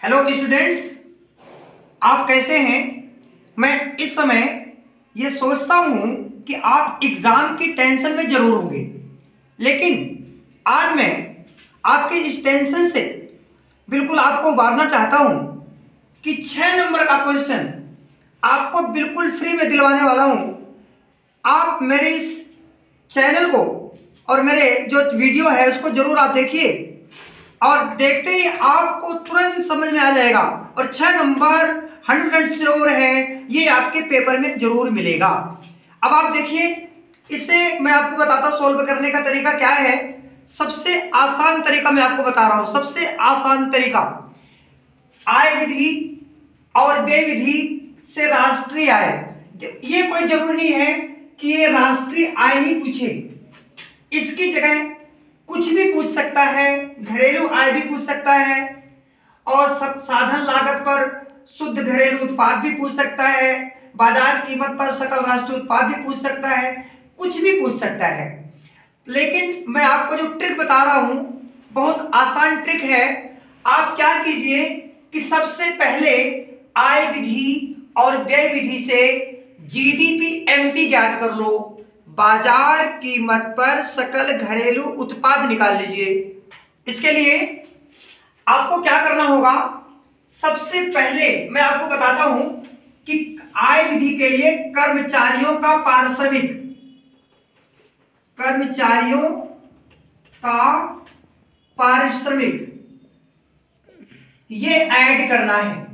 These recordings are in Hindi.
हेलो स्टूडेंट्स, आप कैसे हैं। मैं इस समय ये सोचता हूं कि आप एग्जाम की टेंशन में जरूर होंगे, लेकिन आज मैं आपके इस टेंशन से बिल्कुल आपको उबारना चाहता हूं कि 6 नंबर का क्वेश्चन आपको बिल्कुल फ्री में दिलवाने वाला हूं। आप मेरे इस चैनल को और मेरे जो वीडियो है उसको जरूर आप देखिए, और देखते ही आपको तुरंत समझ में आ जाएगा और 6 नंबर 100% श्योर है ये आपके पेपर में जरूर मिलेगा। अब आप देखिए, इसे मैं आपको बताता हूं सोल्व करने का तरीका क्या है। सबसे आसान तरीका मैं आपको बता रहा हूं, सबसे आसान तरीका। आय विधि और व्यय विधि से राष्ट्रीय आय, ये कोई जरूरी नहीं है कि ये राष्ट्रीय आय ही पूछे, इसकी जगह कुछ भी पूछ सकता है, घरेलू आय भी पूछ सकता है, और साधन लागत पर शुद्ध घरेलू उत्पाद भी पूछ सकता है, बाजार कीमत पर सकल राष्ट्रीय उत्पाद भी पूछ सकता है, कुछ भी पूछ सकता है। लेकिन मैं आपको जो ट्रिक बता रहा हूं बहुत आसान ट्रिक है। आप क्या कीजिए कि सबसे पहले आय विधि और व्यय विधि से जीडीपी एमपी ज्ञात कर लो, बाजार कीमत पर सकल घरेलू उत्पाद निकाल लीजिए। इसके लिए आपको क्या करना होगा, सबसे पहले मैं आपको बताता हूं कि आय विधि के लिए कर्मचारियों का पारिश्रमिक ये ऐड करना है।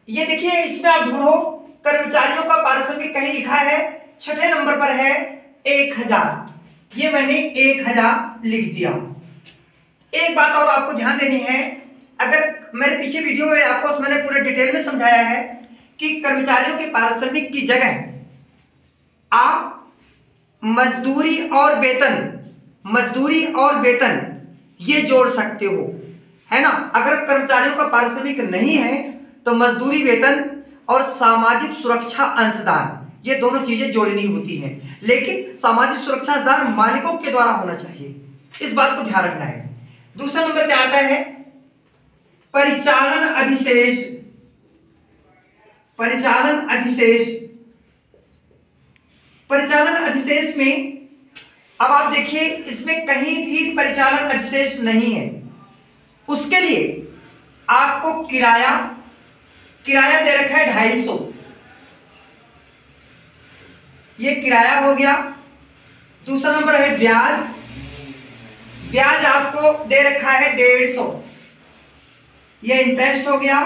ये देखिए, इसमें आप ढूंढो कर्मचारियों का पारिश्रमिक, कहीं लिखा है 6ठे नंबर पर है 1000, ये मैंने 1000 लिख दिया। एक बात और आपको ध्यान देनी है, अगर मेरे पीछे वीडियो में आपको मैंने पूरे डिटेल में समझाया है कि कर्मचारियों के पारिश्रमिक की जगह आप मजदूरी और वेतन ये जोड़ सकते हो, है ना। अगर कर्मचारियों का पारिश्रमिक नहीं है तो मजदूरी, वेतन और सामाजिक सुरक्षा अंशदान, ये दोनों चीजें जोड़नी होती हैं, लेकिन सामाजिक सुरक्षा अंशदान मालिकों के द्वारा होना चाहिए, इस बात को ध्यान रखना है। दूसरा नंबर क्या आता है, परिचालन अधिशेष में अब आप देखिए, इसमें कहीं भी परिचालन अधिशेष नहीं है। उसके लिए आपको किराया दे रखा है 250, ये किराया हो गया। दूसरा नंबर है ब्याज आपको दे रखा है 150, ये इंटरेस्ट हो गया।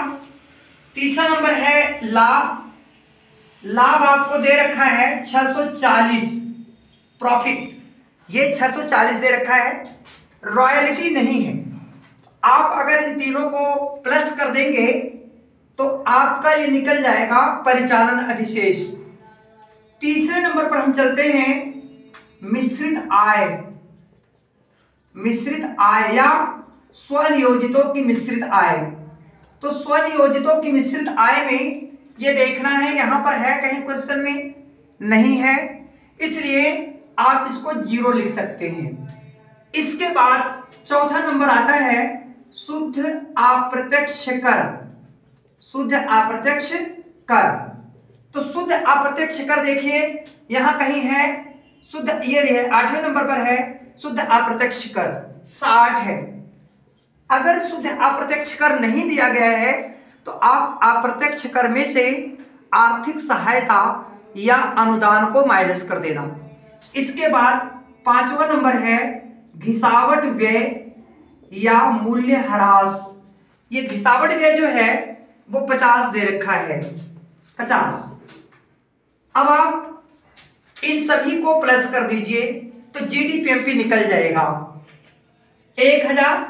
तीसरा नंबर है लाभ आपको दे रखा है 640, प्रॉफिट ये 640 दे रखा है, रॉयल्टी नहीं है। आप अगर इन तीनों को प्लस कर देंगे तो आपका ये निकल जाएगा परिचालन अधिशेष। तीसरे नंबर पर हम चलते हैं मिश्रित आय या स्वनियोजितों की मिश्रित आय। तो स्वनियोजितों की मिश्रित आय में ये देखना है, यहां पर है कहीं क्वेश्चन में नहीं है, इसलिए आप इसको 0 लिख सकते हैं। इसके बाद चौथा नंबर आता है शुद्ध अप्रत्यक्ष कर। तो शुद्ध अप्रत्यक्ष कर देखिए, यहां कहीं है शुद्ध, ये है 8वें नंबर पर है शुद्ध अप्रत्यक्ष कर 60 है। अगर शुद्ध अप्रत्यक्ष कर नहीं दिया गया है तो आप अप्रत्यक्ष कर में से आर्थिक सहायता या अनुदान को माइनस कर देना। इसके बाद 5वां नंबर है घिसावट व्यय या मूल्य ह्रास। ये घिसावट व्यय जो है वो 50 दे रखा है, 50। अब आप इन सभी को प्लस कर दीजिए तो जीडीपीएमपी निकल जाएगा 1000,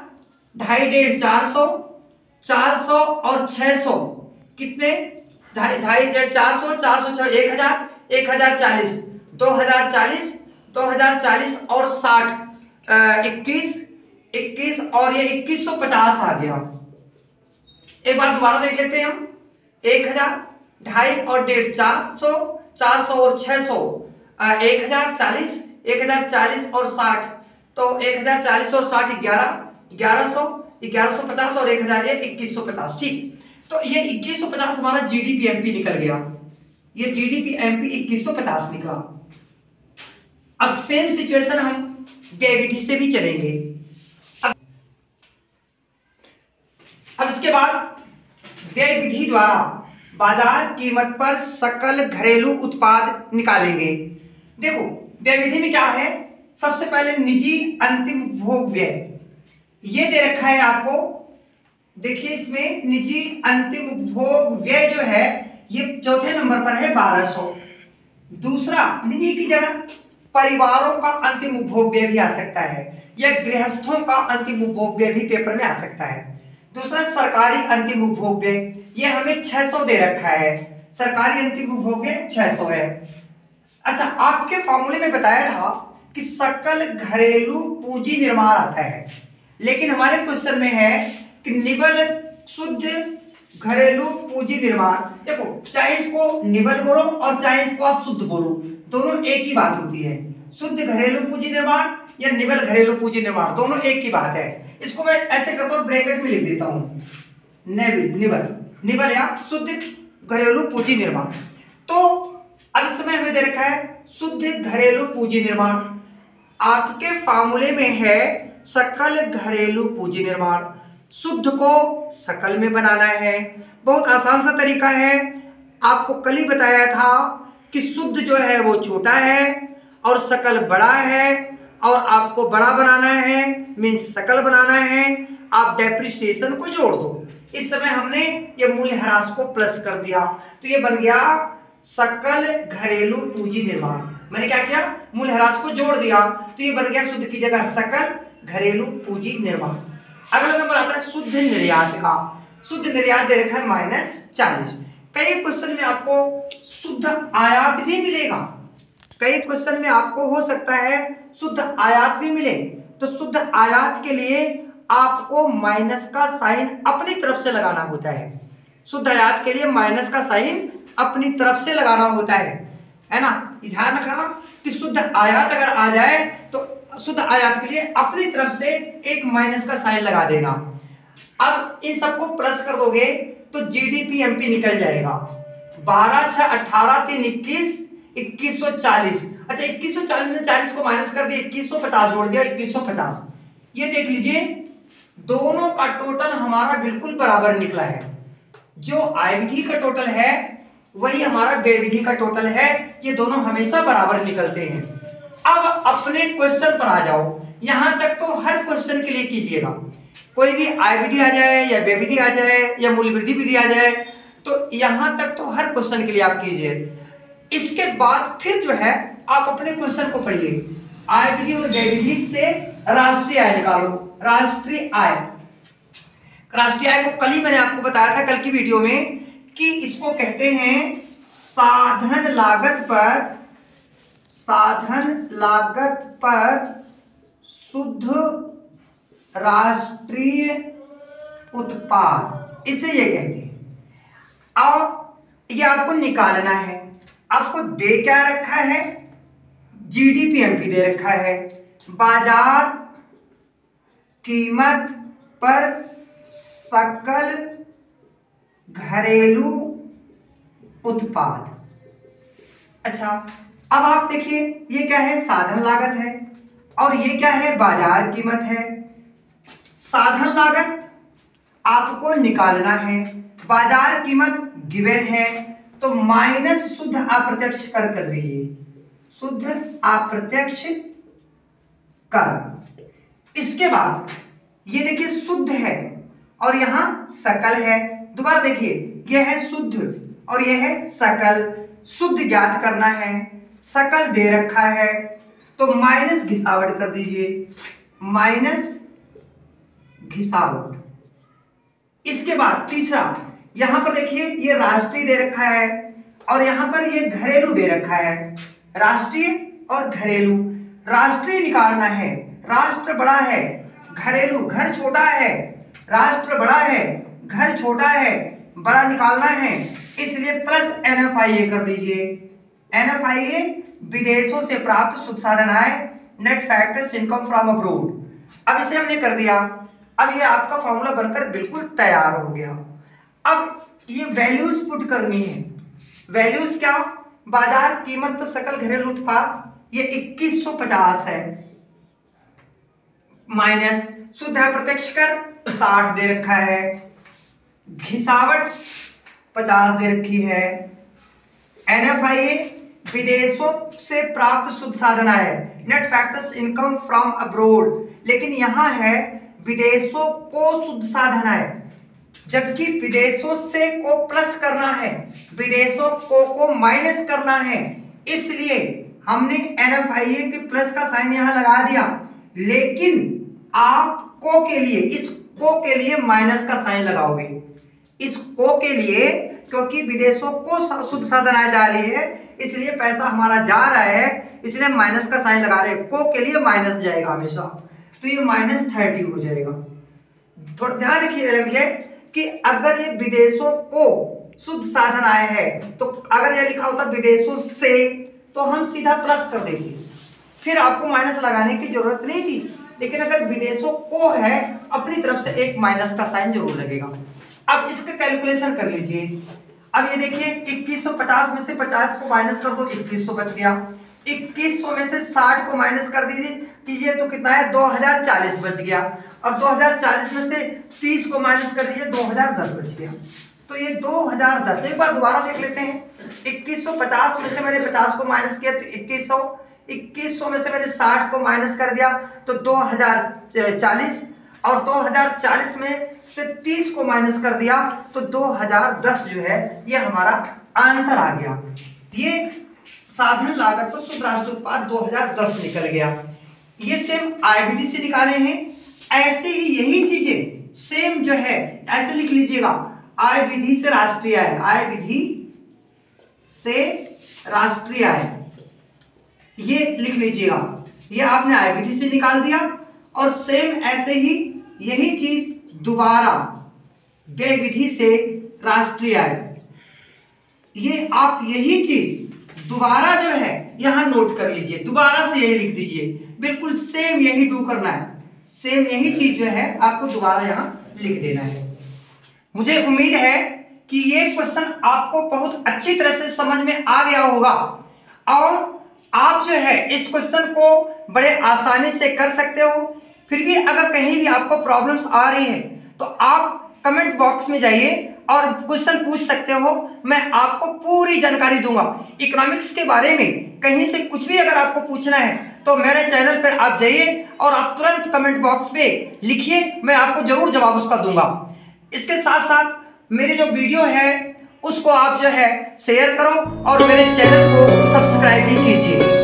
250, 400 और 600 कितने, 250, 400, 400, 1000, 1040, 2040 और 60, 21 और ये 2150 आ गया। एक बार दोबारा देख लेते हैं हम, 1000, 250 और 150, 400 और 600, 1040 और 60, तो 1040 और 60 1100, 1150 और 1000 ये 2150। ठीक, तो ये 2150 हमारा जीडीपी एमपी निकल गया, ये जीडीपी एमपी 2150 निकला। अब सेम सिचुएशन हम व्यय विधि से भी चलेंगे। अब इसके बाद व्यय विधि द्वारा बाजार कीमत पर सकल घरेलू उत्पाद निकालेंगे। देखो व्यय विधि में क्या है, सबसे पहले निजी अंतिम उपभोग व्यय ये दे रखा है आपको। देखिए इसमें निजी अंतिम उपभोग व्यय जो है ये चौथे नंबर पर है 1200। दूसरा, निजी की जगह परिवारों का अंतिम उपभोग व्यय भी आ सकता है, या गृहस्थों का अंतिम उपभोग व्यय भी पेपर में आ सकता है। दूसरा, सरकारी अंतिम उपभोग व्यय ये हमें 600 दे रखा है, सरकारी अंतिम उपभोग व्यय 600 है। अच्छा, आपके फॉर्मूले में बताया था कि सकल घरेलू पूंजी निर्माण आता है, लेकिन हमारे क्वेश्चन में है कि निवल शुद्ध घरेलू पूंजी निर्माण। देखो चाहे इसको निवल बोलो और चाहे इसको आप शुद्ध बोलो, दोनों एक ही बात होती है। शुद्ध घरेलू पूंजी निर्माण या निवल घरेलू पूंजी निर्माण दोनों एक ही बात है। इसको मैं ऐसे करता हूं, ब्रैकेट में लिख देता हूं, निवल निवल या शुद्ध घरेलू पूंजी निर्माण। तो अब इस समय हमें दे रखा है शुद्ध घरेलू पूंजी निर्माण, आपके फॉर्मूले में है सकल घरेलू पूंजी निर्माण। शुद्ध को सकल में बनाना है, बहुत आसान सा तरीका है। आपको कल ही बताया था कि शुद्ध जो है वो छोटा है और सकल बड़ा है, और आपको बड़ा बनाना है मीन्स सकल बनाना है, आप डेप्रिसिएशन को जोड़ दो। इस समय हमने ये मूल्यह्रास को प्लस कर दिया, तो ये बन गया सकल घरेलू पूंजी निर्माण। मैंने क्या किया, मूल्यह्रास को जोड़ दिया, तो ये बन गया शुद्ध की जगह सकल घरेलू पूंजी निर्माण। अगला नंबर आता है शुद्ध निर्यात का। शुद्ध निर्यात दे रखा है -40। कई क्वेश्चन में आपको शुद्ध आयात भी मिलेगा, कई क्वेश्चन में आपको हो सकता है शुद्ध आयात भी मिले। तो शुद्ध आयात के लिए आपको माइनस का साइन अपनी तरफ से लगाना होता है। शुद्ध आयात के लिए माइनस का साइन अपनी तरफ से लगाना होता है ना। ध्यान रखना कि शुद्ध आयात अगर आ जाए तो शुद्ध आयात के लिए अपनी तरफ से एक माइनस का साइन लगा देना। अब इन सबको प्लस कर दोगे तो जीडीपी एमपी निकल जाएगा। 12 6 18 3 21 2140। अच्छा 2140 में 40 को माइनस कर दिया, 2150 जोड़ दिया, 2150। ये देख लीजिए दोनों का टोटल हमारा बिल्कुल बराबर निकला है। जो आय विधि का टोटल है वही हमारा व्यय विधि का टोटल है, ये दोनों हमेशा बराबर निकलते हैं। अब अपने क्वेश्चन पर आ जाओ। यहां तक तो हर क्वेश्चन के लिए कीजिएगा, कोई भी आय विधि आ जाए या व्यय विधि आ जाए या मूल्य वृद्धि विधि आ जाए, तो यहां तक तो हर क्वेश्चन के लिए आप कीजिए। इसके बाद फिर जो है आप अपने क्वेश्चन को पढ़िए। आय विधि और व्यय विधि से राष्ट्रीय आय निकालो। राष्ट्रीय आय, राष्ट्रीय आय को कल ही मैंने आपको बताया था कल की वीडियो में कि इसको कहते हैं साधन लागत पर शुद्ध राष्ट्रीय उत्पाद, इसे ये कहते हैं। अब ये आपको निकालना है। आपको दे क्या रखा है, जीडीपी एमपी दे रखा है, बाजार कीमत पर सकल घरेलू उत्पाद। अच्छा अब आप देखिए ये क्या है, साधन लागत है, और ये क्या है, बाजार कीमत है। साधन लागत आपको निकालना है, बाजार कीमत गिवन है, तो माइनस शुद्ध अप्रत्यक्ष कर दीजिए, शुद्ध अप्रत्यक्ष कर। इसके बाद ये देखिए शुद्ध है और यहां सकल है। दोबारा देखिए यह है शुद्ध और यह है सकल। शुद्ध ज्ञात करना है, सकल दे रखा है, तो माइनस घिसावट कर दीजिए, माइनस घिसावट। इसके बाद तीसरा, यहां पर देखिए ये राष्ट्रीय दे रखा है और यहां पर ये घरेलू दे रखा है, राष्ट्रीय और घरेलू। राष्ट्रीय निकालना है, राष्ट्र बड़ा है, घरेलू घर छोटा है, राष्ट्र बड़ा है, घर छोटा है, बड़ा निकालना है, इसलिए प्लस NFIA कर दीजिए। NFIA विदेशों से प्राप्त शुद्ध साधन आय, net factors income from abroad. अब इसे हमने कर दिया। अब ये आपका फॉर्मूला बनकर बिल्कुल तैयार हो गया। अब ये वैल्यूज पुट करनी है। वैल्यूज क्या? बाजार कीमत पर सकल घरेलू उत्पाद ये 2150 है, माइनस शुद्ध अप्रत्यक्ष कर 60 दे रखा है, घिसावट 50 दे रखी है, NFIA विदेशों से प्राप्त शुद्ध साधन आय, net factors income from abroad, लेकिन यहां है विदेशों को शुद्ध साधन आय, जबकि विदेशों से को प्लस करना है, विदेशों को माइनस करना है, इसलिए हमने NFIA के प्लस का साइन यहां लगा दिया। लेकिन आप को के लिए, इस को के लिए माइनस का साइन लगाओगे, इस को के लिए, क्योंकि विदेशों को शुद्ध साधन आय जा रही है, इसलिए पैसा हमारा जा रहा है, इसलिए माइनस का साइन लगा रहे हैं। को के लिए माइनस जाएगा हमेशा, तो ये -30 हो जाएगा। थोड़ा ध्यान रखिए कि अगर ये विदेशों को शुद्ध साधन आय है, तो अगर ये लिखा होता विदेशों से, तो हम सीधा प्लस कर देंगे, फिर आपको माइनस लगाने की जरूरत नहीं थी। लेकिन अगर विदेशों को है, अपनी तरफ से एक माइनस का साइन जरूर लगेगा। अब इसका कैलकुलेशन कर लीजिए। अब ये देखिए 2150 में से 50 को माइनस कर दो, 2100 बच गया। 2100 में से 60 को माइनस कर कीजिए तो कितना है? 2040 बच गया। और 2040 में से 30 को माइनस कर दीजिए, 2010 बच गया। तो ये 2010, एक बार दोबारा देख लेते हैं। 2150 में से मैंने 50 को माइनस किया तो 2100, 2100 में से मैंने 60 को माइनस कर दिया तो 2040, और 2040 में से 30 को माइनस कर दिया तो 2010 जो है ये हमारा आंसर आ गया। ये साधन लागत पर शुद्ध राष्ट्रीय उत्पाद 2010 निकल गया। ये सेम आय विधि से निकाले हैं। ऐसे ही यही चीजें सेम जो है ऐसे लिख लीजिएगा, आय विधि से राष्ट्रीय आय, आय विधि से राष्ट्रीय आय, ये लिख लीजिएगा। ये आपने आय विधि से निकाल दिया। और सेम ऐसे ही यही चीज दोबारा व्यय विधि से राष्ट्रीय आय, ये आप यही चीज दोबारा जो है यहां नोट कर लीजिए, दोबारा से यही लिख दीजिए। बिल्कुल सेम यही डू करना है, सेम यही चीज जो है आपको दोबारा यहां लिख देना है। मुझे उम्मीद है कि ये क्वेश्चन आपको बहुत अच्छी तरह से समझ में आ गया होगा और आप जो है इस क्वेश्चन को बड़े आसानी से कर सकते हो। फिर भी अगर कहीं भी आपको प्रॉब्लम्स आ रही है तो आप कमेंट बॉक्स में जाइए और क्वेश्चन पूछ सकते हो, मैं आपको पूरी जानकारी दूंगा। इकोनॉमिक्स के बारे में कहीं से कुछ भी अगर आपको पूछना है तो मेरे चैनल पर आप जाइए और आप तुरंत कमेंट बॉक्स पे लिखिए, मैं आपको जरूर जवाब उसका दूंगा। इसके साथ साथ मेरी जो वीडियो है उसको आप जो है शेयर करो और मेरे चैनल को सब्सक्राइब भी कीजिए।